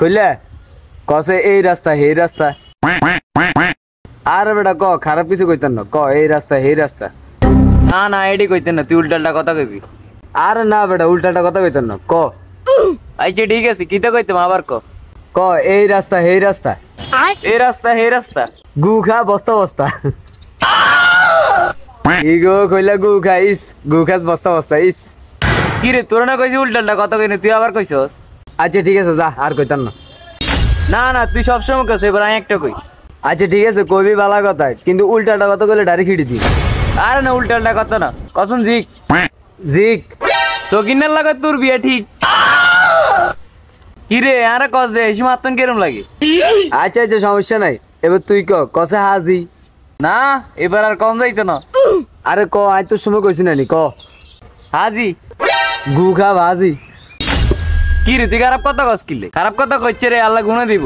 কইলে কসে এই রাস্তা এই রাস্তা আর বেটা ক খারাপ কিছু কইতেন না ক এই রাস্তা এই রাস্তা না না এডি কইতেন না তুই উল্টালটা কথা কইবি আর না বেটা উল্টাটা কথা কইতেন না ক আচ্ছা ঠিক আছে কিতা কইতাম আবার ক ক এই রাস্তা এই রাস্তা এই রাস্তা হে রাস্তা গু খা বস্তা বস্তা ইগো কইলা গু খাইস গু খাস বস্তা বস্তা ইস কি রে তোর না কইছি উল্টালটা কথা কইনি তুই আবার কইছস আচ্ছা ঠিক আছে যা আর কইতাম না না না তুই সবসময় কইছ এবার আমি একটা কই আচ্ছা ঠিক আছে কবি বালা কথা কিন্তু উল্টাটা কথা কইলে ডাইরেক্ট হিড়ি দি আরে না উল্টালটা কথা না কসম জিক জিক সকিনার লাগা তোর বিয়া ঠিক কি রে আরে কস দে এই সময় আত্মন কেরম লাগে আচ্ছা আচ্ছা সমস্যা নাই এবার তুই ক কসে হাজি না এবার আর কম যাইতো না আরে ক আজ তোর সময় কইছি না নি ক হাজি গু খা ভাজি কি রে তুই খারাপ কথা কস কিলে খারাপ কথা কইছে রে আল্লাহ গুণা দিব